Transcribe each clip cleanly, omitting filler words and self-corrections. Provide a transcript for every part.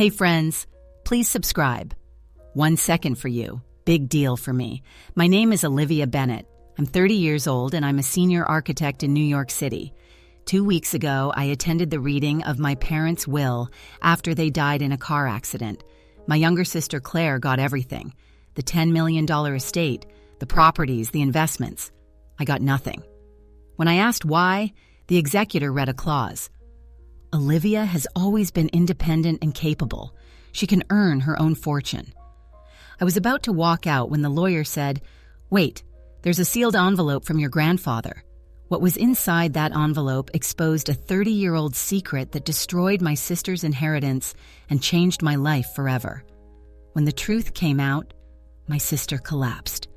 Hey friends, please subscribe. 1 second for you. Big deal for me. My name is Olivia Bennett. I'm 30 years old and I'm a senior architect in New York City. 2 weeks ago, I attended the reading of my parents' will after they died in a car accident. My younger sister Claire got everything. The $10 million estate, the properties, the investments. I got nothing. When I asked why, the executor read a clause. Olivia has always been independent and capable. She can earn her own fortune. I was about to walk out when the lawyer said, "Wait, there's a sealed envelope from your grandfather." What was inside that envelope exposed a 30-year-old secret that destroyed my sister's inheritance and changed my life forever. When the truth came out, my sister collapsed.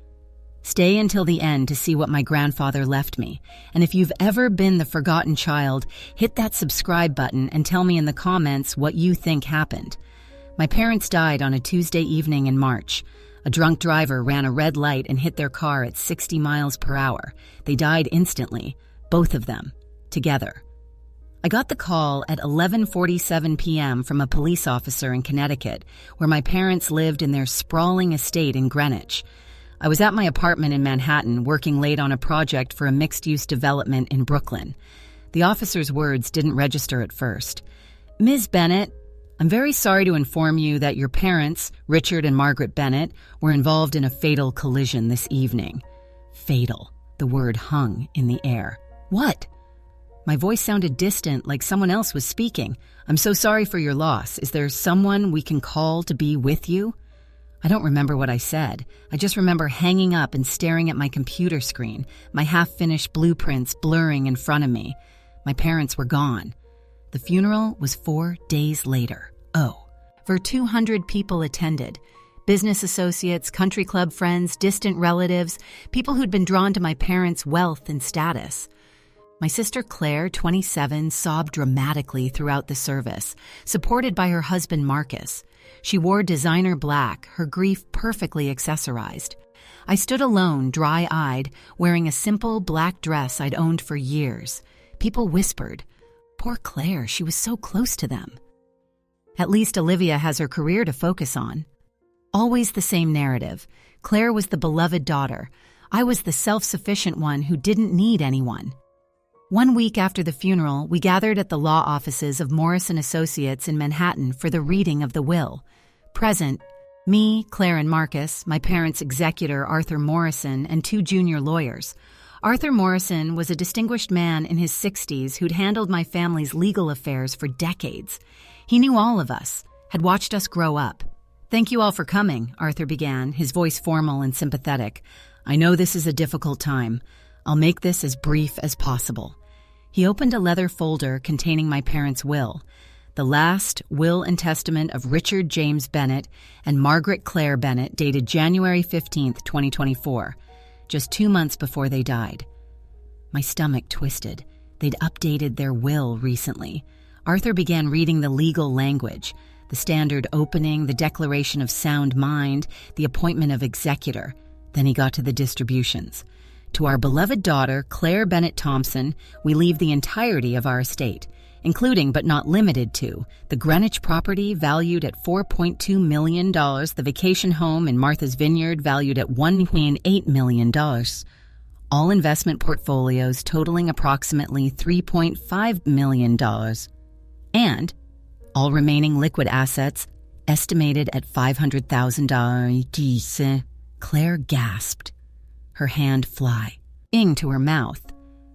Stay until the end to see what my grandfather left me. And if you've ever been the forgotten child, hit that subscribe button and tell me in the comments what you think happened. My parents died on a Tuesday evening in March. A drunk driver ran a red light and hit their car at 60 miles per hour. They died instantly, both of them, together. I got the call at 11:47 p.m. from a police officer in Connecticut, where my parents lived in their sprawling estate in Greenwich. I was at my apartment in Manhattan working late on a project for a mixed-use development in Brooklyn. The officer's words didn't register at first. "Ms. Bennett, I'm very sorry to inform you that your parents, Richard and Margaret Bennett, were involved in a fatal collision this evening." Fatal. The word hung in the air. What? My voice sounded distant, like someone else was speaking. "I'm so sorry for your loss. Is there someone we can call to be with you?" I don't remember what I said. I just remember hanging up and staring at my computer screen, my half-finished blueprints blurring in front of me. My parents were gone. The funeral was 4 days later. Over 200 people attended. Business associates, country club friends, distant relatives, people who'd been drawn to my parents' wealth and status. My sister Claire, 27, sobbed dramatically throughout the service, supported by her husband Marcus. She wore designer black, her grief perfectly accessorized. I stood alone, dry-eyed, wearing a simple black dress I'd owned for years. People whispered, "Poor Claire, she was so close to them." At least Olivia has her career to focus on. Always the same narrative. Claire was the beloved daughter. I was the self-sufficient one who didn't need anyone. 1 week after the funeral, we gathered at the law offices of Morris & Associates in Manhattan for the reading of the will. Present, me, Claire and Marcus, my parents' executor Arthur Morrison, and 2 junior lawyers. Arthur Morrison was a distinguished man in his 60s who'd handled my family's legal affairs for decades. He knew all of us, had watched us grow up. "Thank you all for coming," Arthur began, his voice formal and sympathetic. "I know this is a difficult time. I'll make this as brief as possible." He opened a leather folder containing my parents' will, the last will and testament of Richard James Bennett and Margaret Claire Bennett, dated January 15, 2024, just 2 months before they died. My stomach twisted. They'd updated their will recently. Arthur began reading the legal language, the standard opening, the declaration of sound mind, the appointment of executor. Then he got to the distributions. "To our beloved daughter, Claire Bennett Thompson, we leave the entirety of our estate, including but not limited to the Greenwich property valued at $4.2 million, the vacation home in Martha's Vineyard valued at $1.8 million, all investment portfolios totaling approximately $3.5 million, and all remaining liquid assets estimated at $500,000. Claire gasped, her hand flying to her mouth.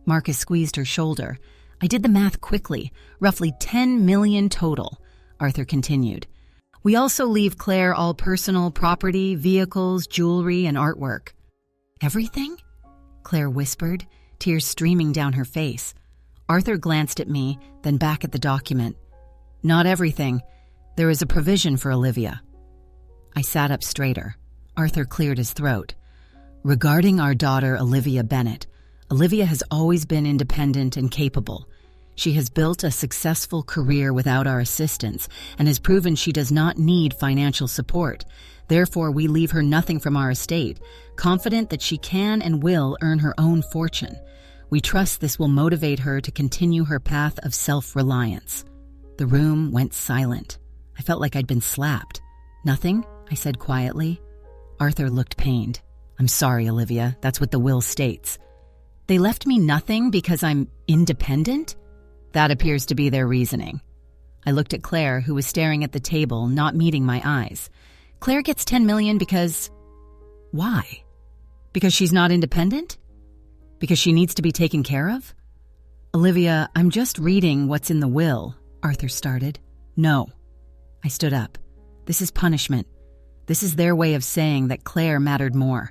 Marcus squeezed her shoulder. "I did the math quickly. Roughly $10 million total," Arthur continued. "We also leave Claire all personal property, vehicles, jewelry, and artwork." "Everything?" Claire whispered, tears streaming down her face. Arthur glanced at me, then back at the document. "Not everything. There is a provision for Olivia." I sat up straighter. Arthur cleared his throat. "Regarding our daughter, Olivia Bennett, Olivia has always been independent and capable. She has built a successful career without our assistance and has proven she does not need financial support. Therefore, we leave her nothing from our estate, confident that she can and will earn her own fortune. We trust this will motivate her to continue her path of self-reliance." The room went silent. I felt like I'd been slapped. "Nothing?" I said quietly. Arthur looked pained. "I'm sorry, Olivia. That's what the will states." "They left me nothing because I'm independent?" "That appears to be their reasoning." I looked at Claire, who was staring at the table, not meeting my eyes. "Claire gets $10 million because..." "Why? Because she's not independent? Because she needs to be taken care of?" "Olivia, I'm just reading what's in the will," Arthur started. "No." I stood up. "This is punishment. This is their way of saying that Claire mattered more,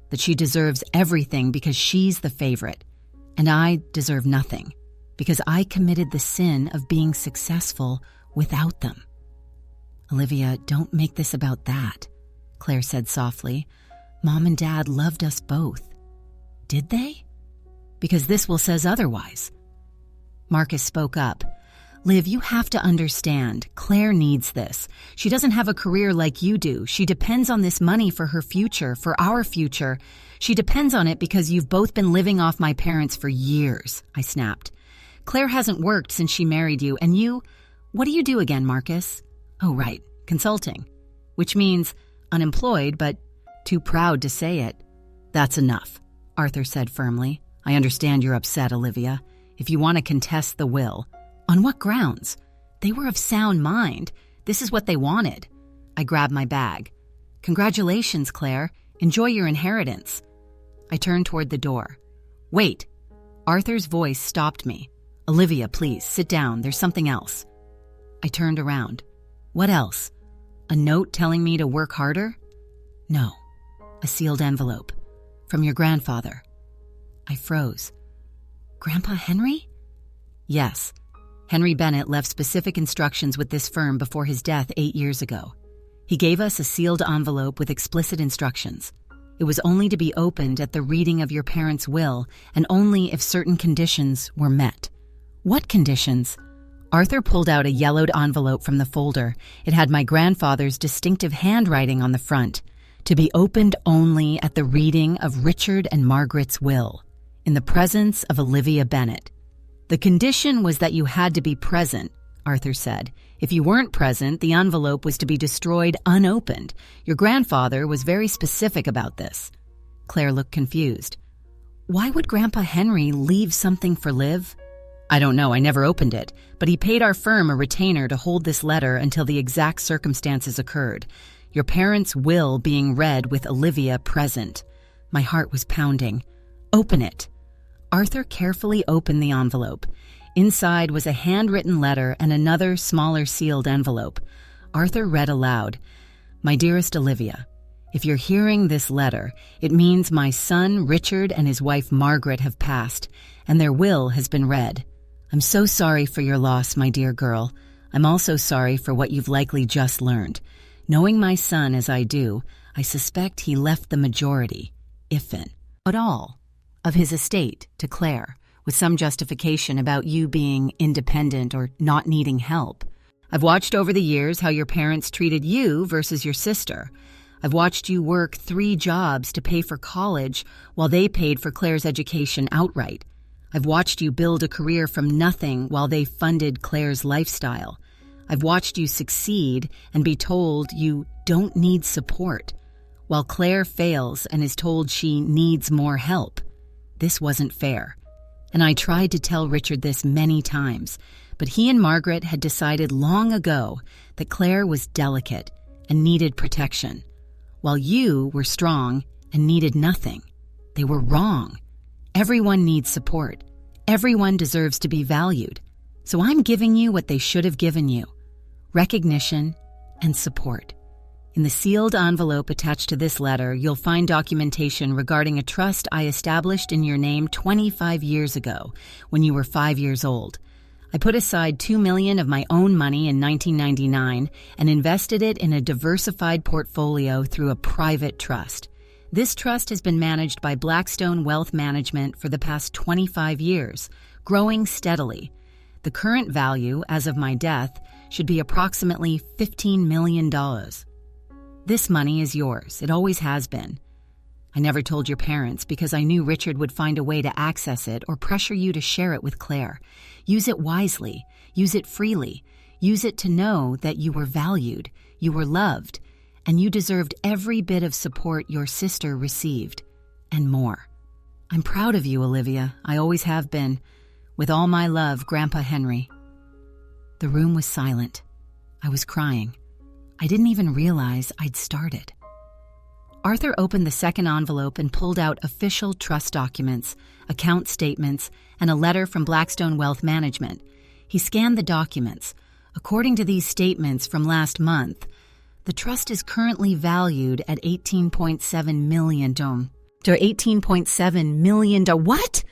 that she deserves everything because she's the favorite, and I deserve nothing because I committed the sin of being successful without them." "Olivia, don't make this about that," Claire said softly. "Mom and Dad loved us both." "Did they?" "Because this will says otherwise." Marcus spoke up. "Liv, you have to understand. Claire needs this. She doesn't have a career like you do. She depends on this money for her future, for our future. She depends on it because you've both been living off my parents for years," I snapped. "Claire hasn't worked since she married you, and you... What do you do again, Marcus?" "Oh, right, consulting. Which means unemployed, but too proud to say it." "That's enough," Arthur said firmly. "I understand you're upset, Olivia. If you want to contest the will..." "On what grounds? They were of sound mind. This is what they wanted." I grabbed my bag. "Congratulations, Claire. Enjoy your inheritance." I turned toward the door. "Wait." Arthur's voice stopped me. "Olivia, please, sit down. There's something else." I turned around. "What else? A note telling me to work harder?" "No." "A sealed envelope. From your grandfather." I froze. "Grandpa Henry?" "Yes. Henry Bennett left specific instructions with this firm before his death 8 years ago. He gave us a sealed envelope with explicit instructions. It was only to be opened at the reading of your parents' will, and only if certain conditions were met." "What conditions?" Arthur pulled out a yellowed envelope from the folder. It had my grandfather's distinctive handwriting on the front. "To be opened only at the reading of Richard and Margaret's will, in the presence of Olivia Bennett. The condition was that you had to be present," Arthur said. "If you weren't present, the envelope was to be destroyed unopened. Your grandfather was very specific about this." Claire looked confused. "Why would Grandpa Henry leave something for Liv?" "I don't know. I never opened it. But he paid our firm a retainer to hold this letter until the exact circumstances occurred. Your parents' will being read with Olivia present." My heart was pounding. "Open it." Arthur carefully opened the envelope. Inside was a handwritten letter and another smaller sealed envelope. Arthur read aloud, "My dearest Olivia, if you're hearing this letter, it means my son Richard and his wife Margaret have passed, and their will has been read. I'm so sorry for your loss, my dear girl. I'm also sorry for what you've likely just learned. Knowing my son as I do, I suspect he left the majority, if at all, of his estate to Claire, with some justification about you being independent or not needing help. I've watched over the years how your parents treated you versus your sister. I've watched you work 3 jobs to pay for college while they paid for Claire's education outright. I've watched you build a career from nothing while they funded Claire's lifestyle. I've watched you succeed and be told you don't need support, while Claire fails and is told she needs more help. This wasn't fair. And I tried to tell Richard this many times, but he and Margaret had decided long ago that Claire was delicate and needed protection, while you were strong and needed nothing. They were wrong. Everyone needs support. Everyone deserves to be valued. So I'm giving you what they should have given you: recognition and support. In the sealed envelope attached to this letter, you'll find documentation regarding a trust I established in your name 25 years ago, when you were 5 years old. I put aside $2 million of my own money in 1999 and invested it in a diversified portfolio through a private trust. This trust has been managed by Blackstone Wealth Management for the past 25 years, growing steadily. The current value, as of my death, should be approximately $15 million. This money is yours. It always has been. I never told your parents because I knew Richard would find a way to access it or pressure you to share it with Claire. Use it wisely. Use it freely. Use it to know that you were valued, you were loved, and you deserved every bit of support your sister received, and more. I'm proud of you, Olivia. I always have been. With all my love, Grandpa Henry." The room was silent. I was crying. I didn't even realize I'd started. Arthur opened the second envelope and pulled out official trust documents, account statements, and a letter from Blackstone Wealth Management. He scanned the documents. According to these statements from last month, the trust is currently valued at $18.7 million. $18.7 million. What?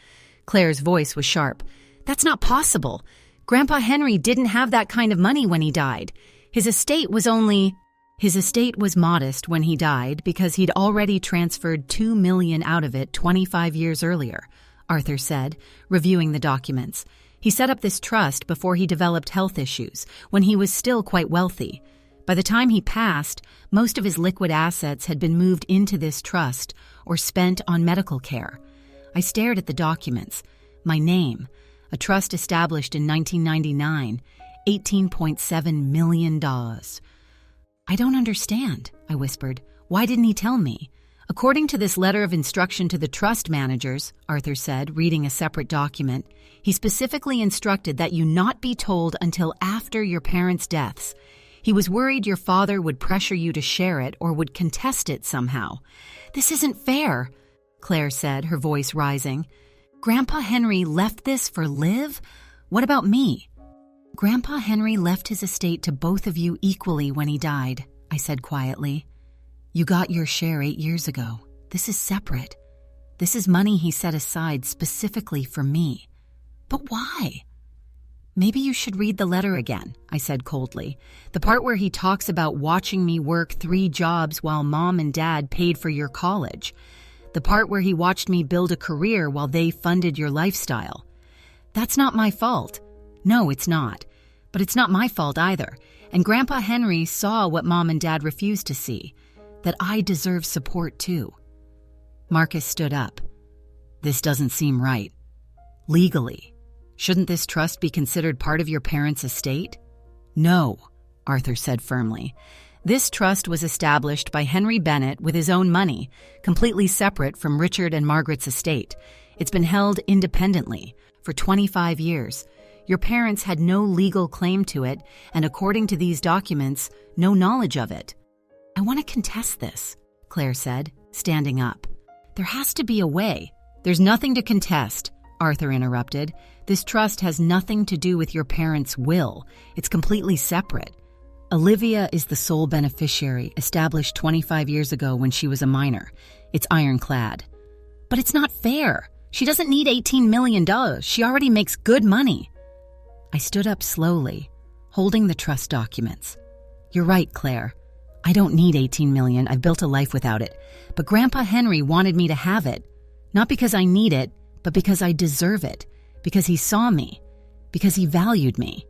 Claire's voice was sharp. That's not possible. Grandpa Henry didn't have that kind of money when he died. His estate was modest when he died because he'd already transferred $2 million out of it 25 years earlier, Arthur said, reviewing the documents. He set up this trust before he developed health issues, when he was still quite wealthy. By the time he passed, most of his liquid assets had been moved into this trust or spent on medical care. I stared at the documents. My name, a trust established in 1999, $18.7 million. "I don't understand," I whispered. "Why didn't he tell me?" "According to this letter of instruction to the trust managers," Arthur said, reading a separate document, "he specifically instructed that you not be told until after your parents' deaths. He was worried your father would pressure you to share it or would contest it somehow." "This isn't fair," Claire said, her voice rising. "Grandpa Henry left this for Liv? What about me?" "Grandpa Henry left his estate to both of you equally when he died," I said quietly. "You got your share 8 years ago. This is separate. This is money he set aside specifically for me. But why?" "Maybe you should read the letter again," I said coldly. "The part where he talks about watching me work 3 jobs while Mom and Dad paid for your college. The part where he watched me build a career while they funded your lifestyle. That's not my fault. No, it's not. But it's not my fault either. And Grandpa Henry saw what Mom and Dad refused to see, that I deserve support too." Marcus stood up. "This doesn't seem right. Legally, shouldn't this trust be considered part of your parents' estate?" "No," Arthur said firmly. "This trust was established by Henry Bennett with his own money, completely separate from Richard and Margaret's estate. It's been held independently for 25 years. Your parents had no legal claim to it, and according to these documents, no knowledge of it." "I want to contest this," Claire said, standing up. "There has to be a way." "There's nothing to contest," Arthur interrupted. "This trust has nothing to do with your parents' will. It's completely separate. Olivia is the sole beneficiary, established 25 years ago when she was a minor. It's ironclad." "But it's not fair. She doesn't need $18 million. She already makes good money." I stood up slowly, holding the trust documents. "You're right, Claire. I don't need $18 million. I've built a life without it. But Grandpa Henry wanted me to have it, not because I need it, but because I deserve it, because he saw me, because he valued me."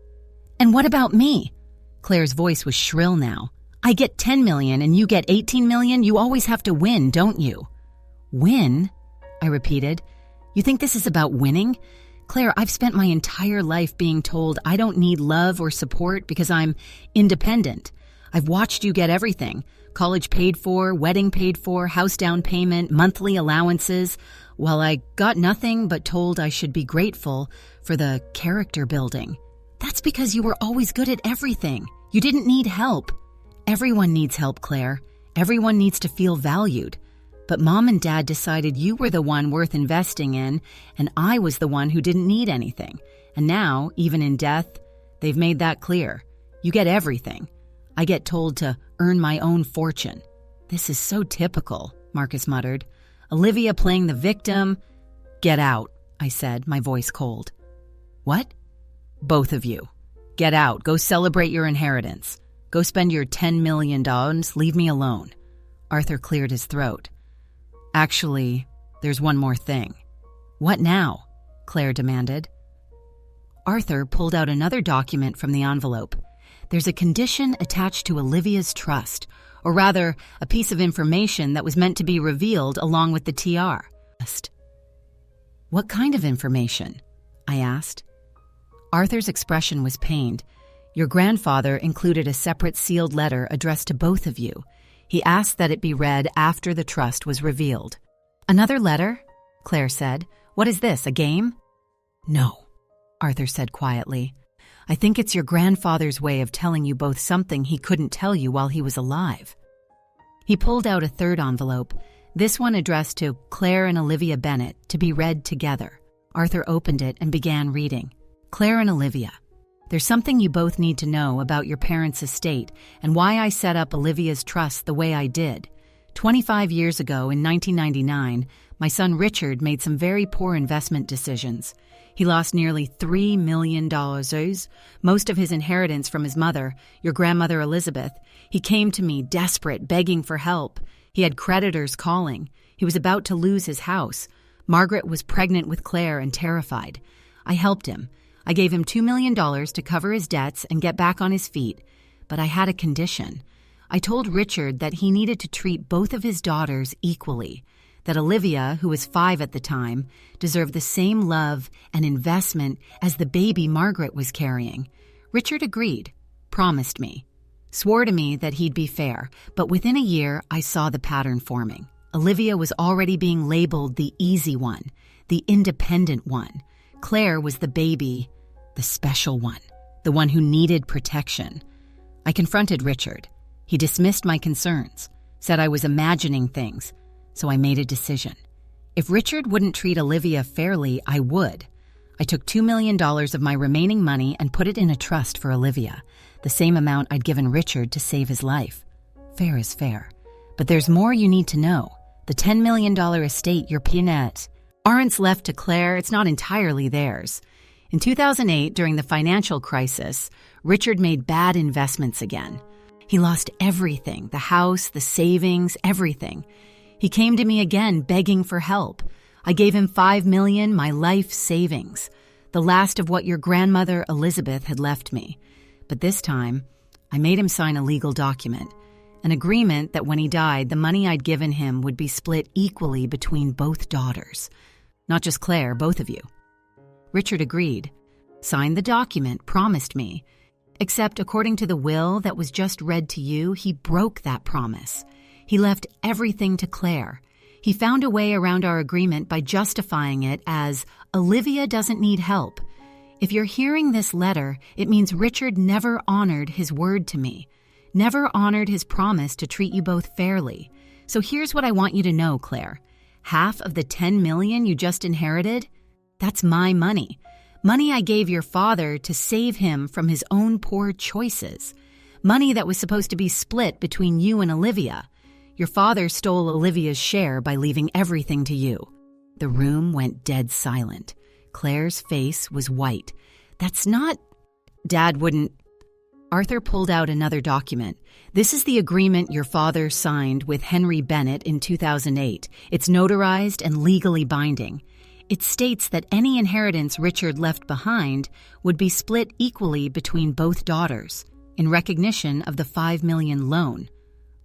"And what about me?" Claire's voice was shrill now. "I get $10 million and you get $18 million. You always have to win, don't you?" "Win?" I repeated. "You think this is about winning? Claire, I've spent my entire life being told I don't need love or support because I'm independent. I've watched you get everything. College paid for, wedding paid for, house down payment, monthly allowances. While I got nothing but told I should be grateful for the character building. That's because you were always good at everything. You didn't need help. Everyone needs help, Claire. Everyone needs to feel valued. But Mom and Dad decided you were the one worth investing in, and I was the one who didn't need anything. And now, even in death, they've made that clear. You get everything. I get told to earn my own fortune." "This is so typical," Marcus muttered. "Olivia playing the victim." "Get out," I said, my voice cold. "What?" "Both of you. Get out. Go celebrate your inheritance. Go spend your $10 million. Leave me alone." Arthur cleared his throat. "Actually, there's one more thing." "What now?" Claire demanded. Arthur pulled out another document from the envelope. "There's a condition attached to Olivia's trust, or rather, a piece of information that was meant to be revealed along with the TR." "What kind of information?" I asked. Arthur's expression was pained. Your grandfather included a separate sealed letter addressed to both of you. He asked that it be read after the trust was revealed. Another letter? Claire said. What is this, a game? No, Arthur said quietly. I think it's your grandfather's way of telling you both something he couldn't tell you while he was alive. He pulled out a third envelope, this one addressed to Claire and Olivia Bennett, to be read together. Arthur opened it and began reading. Claire and Olivia, there's something you both need to know about your parents' estate and why I set up Olivia's trust the way I did. 25 years ago, in 1999, my son Richard made some very poor investment decisions. He lost nearly $3 million, most of his inheritance from his mother, your grandmother Elizabeth. He came to me, desperate, begging for help. He had creditors calling. He was about to lose his house. Margaret was pregnant with Claire and terrified. I helped him. I gave him $2 million to cover his debts and get back on his feet. But I had a condition. I told Richard that he needed to treat both of his daughters equally, that Olivia, who was 5 at the time, deserved the same love and investment as the baby Margaret was carrying. Richard agreed, promised me, swore to me that he'd be fair, but within a year I saw the pattern forming. Olivia was already being labeled the easy one, the independent one. Claire was the baby, the special one, the one who needed protection. I confronted Richard. He dismissed my concerns, said I was imagining things, so I made a decision. If Richard wouldn't treat Olivia fairly, I would. I took $2 million of my remaining money and put it in a trust for Olivia, the same amount I'd given Richard to save his life. Fair is fair. But there's more you need to know. The $10 million estate your peanuts aren't left to Claire, it's not entirely theirs. In 2008, during the financial crisis, Richard made bad investments again. He lost everything, the house, the savings, everything. He came to me again begging for help. I gave him $5 million, my life savings, the last of what your grandmother Elizabeth had left me. But this time, I made him sign a legal document, an agreement that when he died, the money I'd given him would be split equally between both daughters. Not just Claire, both of you. Richard agreed, signed the document, promised me. Except according to the will that was just read to you, he broke that promise. He left everything to Claire. He found a way around our agreement by justifying it as Olivia doesn't need help. If you're hearing this letter, it means Richard never honored his word to me, never honored his promise to treat you both fairly. So here's what I want you to know, Claire. Half of the $10 million you just inherited, that's my money. Money I gave your father to save him from his own poor choices. Money that was supposed to be split between you and Olivia. Your father stole Olivia's share by leaving everything to you. The room went dead silent. Claire's face was white. That's not... Dad wouldn't... Arthur pulled out another document. This is the agreement your father signed with Henry Bennett in 2008. It's notarized and legally binding. It states that any inheritance Richard left behind would be split equally between both daughters, in recognition of the $5 million loan.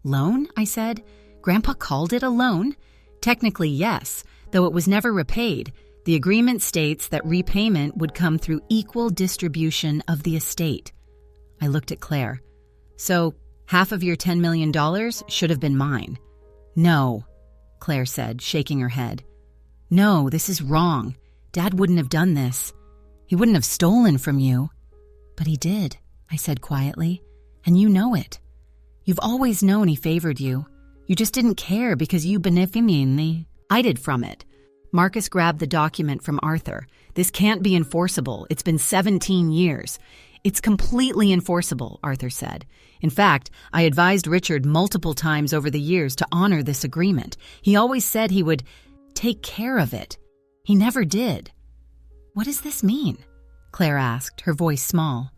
Loan? I said. Grandpa called it a loan? Technically, yes, though it was never repaid. The agreement states that repayment would come through equal distribution of the estate. I looked at Claire. So, half of your $10 million should have been mine. No, Claire said, shaking her head. No, this is wrong. Dad wouldn't have done this. He wouldn't have stolen from you. But he did, I said quietly, and you know it. You've always known he favored you. You just didn't care because you benefited. I did from it. Marcus grabbed the document from Arthur. This can't be enforceable. It's been 17 years. It's completely enforceable, Arthur said. In fact, I advised Richard multiple times over the years to honor this agreement. He always said he would take care of it. He never did. What does this mean? Claire asked, her voice small.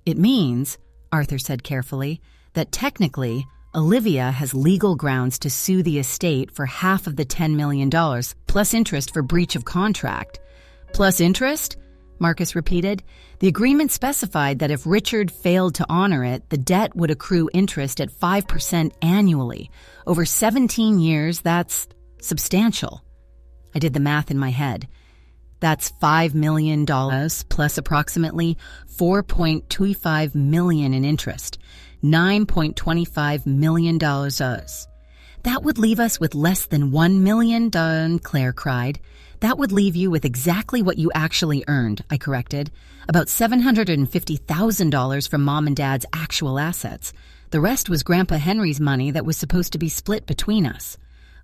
It means, Arthur said carefully, that technically, Olivia has legal grounds to sue the estate for half of the $10 million, plus interest for breach of contract. Plus interest? Marcus repeated. The agreement specified that if Richard failed to honor it, the debt would accrue interest at 5% annually. Over 17 years, that's substantial. I did the math in my head. That's $5 million plus approximately $4.25 million in interest, $9.25 million. That would leave us with less than $1 million, Claire cried. That would leave you with exactly what you actually earned, I corrected. About $750,000 from Mom and Dad's actual assets. The rest was Grandpa Henry's money that was supposed to be split between us.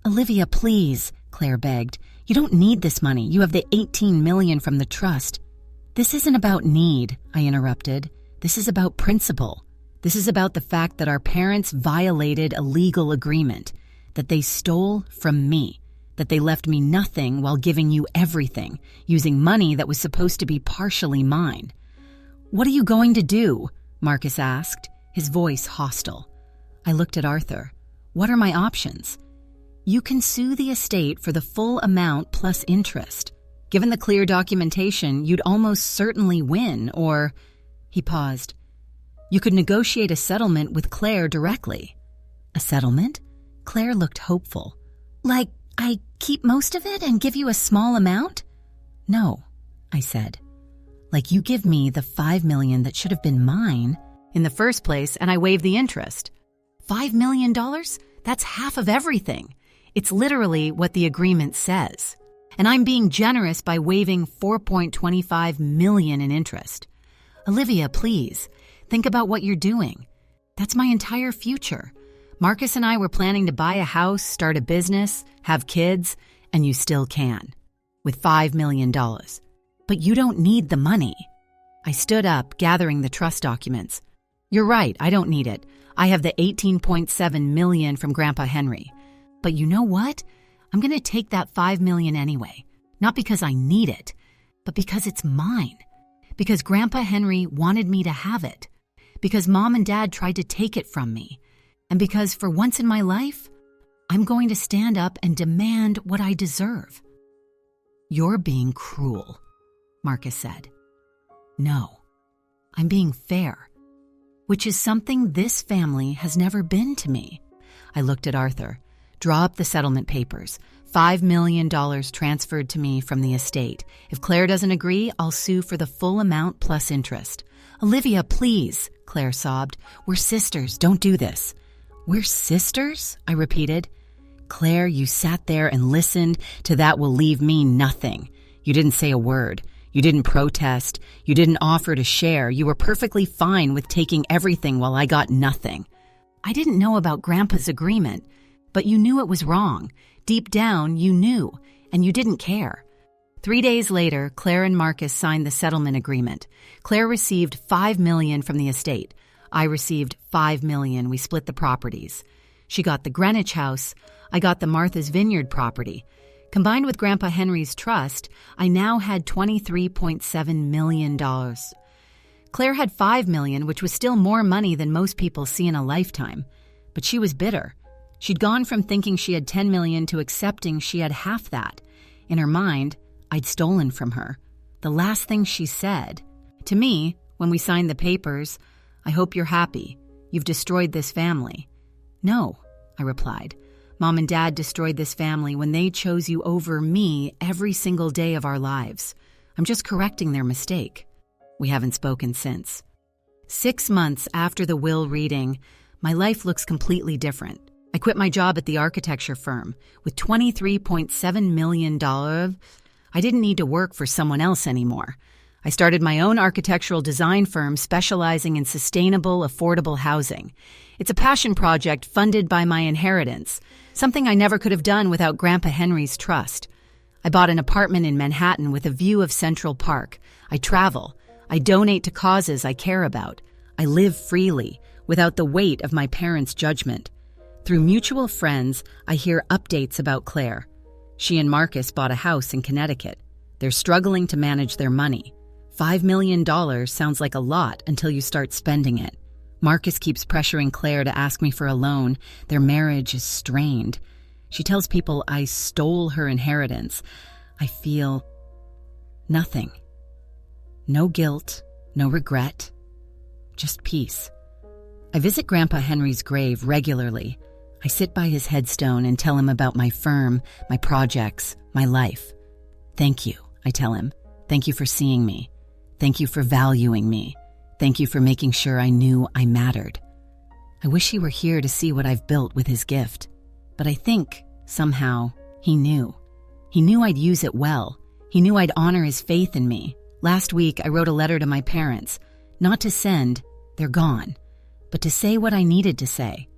Olivia, please, Claire begged. You don't need this money. You have the $18 million from the trust. This isn't about need, I interrupted. This is about principle. This is about the fact that our parents violated a legal agreement, that they stole from me, that they left me nothing while giving you everything, using money that was supposed to be partially mine. What are you going to do? Marcus asked, his voice hostile. I looked at Arthur. What are my options? You can sue the estate for the full amount plus interest. Given the clear documentation, you'd almost certainly win, or... He paused. You could negotiate a settlement with Claire directly. A settlement? Claire looked hopeful. Like, I keep most of it and give you a small amount? No, I said. Like you give me the $5 million that should have been mine in the first place, and I waive the interest. $5 million? That's half of everything. It's literally what the agreement says. And I'm being generous by waiving $4.25 million in interest. Olivia, please, think about what you're doing. That's my entire future. Marcus and I were planning to buy a house, start a business, have kids, and you still can, with $5 million. But you don't need the money. I stood up, gathering the trust documents. You're right, I don't need it. I have the $18.7 million from Grandpa Henry. But you know what? I'm going to take that $5 million anyway. Not because I need it, but because it's mine. Because Grandpa Henry wanted me to have it. Because Mom and Dad tried to take it from me. And because for once in my life, I'm going to stand up and demand what I deserve. You're being cruel, Marcus said. No, I'm being fair, which is something this family has never been to me. I looked at Arthur. Draw up the settlement papers. $5 million transferred to me from the estate. If Claire doesn't agree, I'll sue for the full amount plus interest. Olivia, please, Claire sobbed. We're sisters. Don't do this. We're sisters? I repeated. Claire, you sat there and listened to that will leave me nothing. You didn't say a word. You didn't protest. You didn't offer to share. You were perfectly fine with taking everything while I got nothing. I didn't know about Grandpa's agreement. But you knew it was wrong. Deep down, you knew, and you didn't care. 3 days later, Claire and Marcus signed the settlement agreement. Claire received $5 million from the estate. I received $5 million. We split the properties. She got the Greenwich house. I got the Martha's Vineyard property. Combined with Grandpa Henry's trust, I now had $23.7 million. Claire had $5 million, which was still more money than most people see in a lifetime. But she was bitter. She'd gone from thinking she had $10 million to accepting she had half that. In her mind, I'd stolen from her. The last thing she said to me when we signed the papers, I hope you're happy. You've destroyed this family. No, I replied. Mom and Dad destroyed this family when they chose you over me every single day of our lives. I'm just correcting their mistake. We haven't spoken since. 6 months after the will reading, my life looks completely different. I quit my job at the architecture firm. With $23.7 million, I didn't need to work for someone else anymore. I started my own architectural design firm specializing in sustainable, affordable housing. It's a passion project funded by my inheritance, something I never could have done without Grandpa Henry's trust. I bought an apartment in Manhattan with a view of Central Park. I travel. I donate to causes I care about. I live freely, without the weight of my parents' judgment. Through mutual friends, I hear updates about Claire. She and Marcus bought a house in Connecticut. They're struggling to manage their money. $5 million sounds like a lot until you start spending it. Marcus keeps pressuring Claire to ask me for a loan. Their marriage is strained. She tells people I stole her inheritance. I feel nothing. No guilt, no regret, just peace. I visit Grandpa Henry's grave regularly. I sit by his headstone and tell him about my firm, my projects, my life. Thank you, I tell him. Thank you for seeing me. Thank you for valuing me. Thank you for making sure I knew I mattered. I wish he were here to see what I've built with his gift. But I think, somehow, he knew. He knew I'd use it well. He knew I'd honor his faith in me. Last week, I wrote a letter to my parents. Not to send, they're gone, but to say what I needed to say.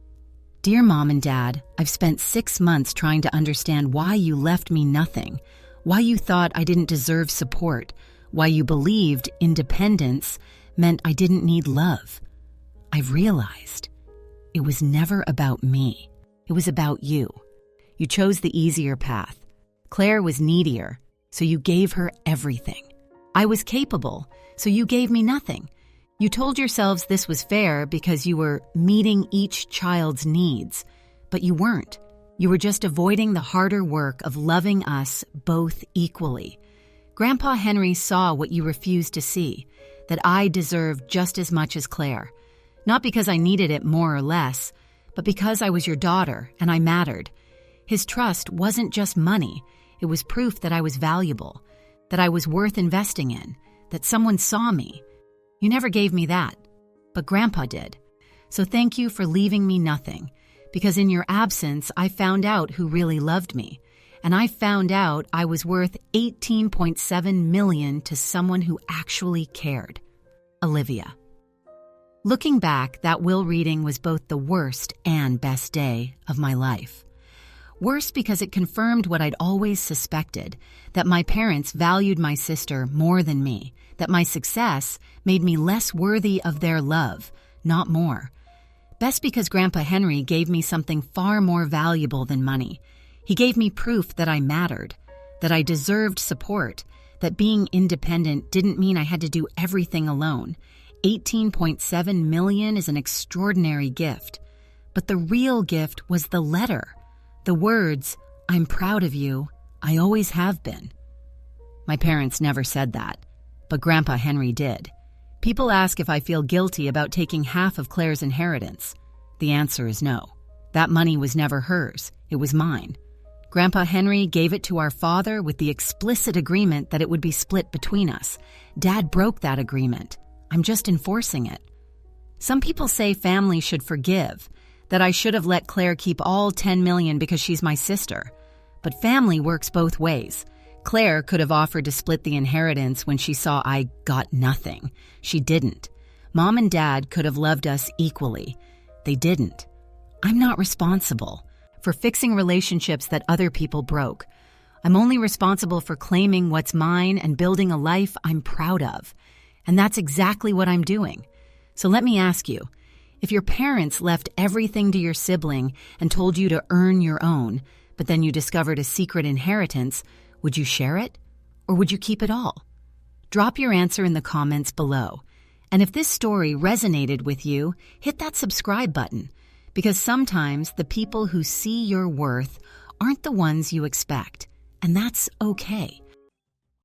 Dear Mom and Dad, I've spent 6 months trying to understand why you left me nothing, why you thought I didn't deserve support, why you believed independence meant I didn't need love. I've realized it was never about me. It was about you. You chose the easier path. Claire was needier, so you gave her everything. I was capable, so you gave me nothing. You told yourselves this was fair because you were meeting each child's needs, but you weren't. You were just avoiding the harder work of loving us both equally. Grandpa Henry saw what you refused to see, that I deserved just as much as Claire. Not because I needed it more or less, but because I was your daughter and I mattered. His trust wasn't just money. It was proof that I was valuable, that I was worth investing in, that someone saw me. You never gave me that, but Grandpa did. So thank you for leaving me nothing, because in your absence, I found out who really loved me, and I found out I was worth $18.7 million to someone who actually cared. Olivia. Looking back, that will reading was both the worst and best day of my life. Worse because it confirmed what I'd always suspected, that my parents valued my sister more than me, that my success made me less worthy of their love, not more. Best because Grandpa Henry gave me something far more valuable than money. He gave me proof that I mattered, that I deserved support, that being independent didn't mean I had to do everything alone. $18.7 million is an extraordinary gift. But the real gift was the letter. The words, "I'm proud of you, I always have been." My parents never said that, but Grandpa Henry did. People ask if I feel guilty about taking half of Claire's inheritance. The answer is no. That money was never hers, it was mine. Grandpa Henry gave it to our father with the explicit agreement that it would be split between us. Dad broke that agreement. I'm just enforcing it. Some people say family should forgive, that I should have let Claire keep all $10 million because she's my sister. But family works both ways. Claire could have offered to split the inheritance when she saw I got nothing. She didn't. Mom and Dad could have loved us equally. They didn't. I'm not responsible for fixing relationships that other people broke. I'm only responsible for claiming what's mine and building a life I'm proud of. And that's exactly what I'm doing. So let me ask you, if your parents left everything to your sibling and told you to earn your own, but then you discovered a secret inheritance, would you share it? Or would you keep it all? Drop your answer in the comments below. And if this story resonated with you, hit that subscribe button, because sometimes the people who see your worth aren't the ones you expect, and that's okay.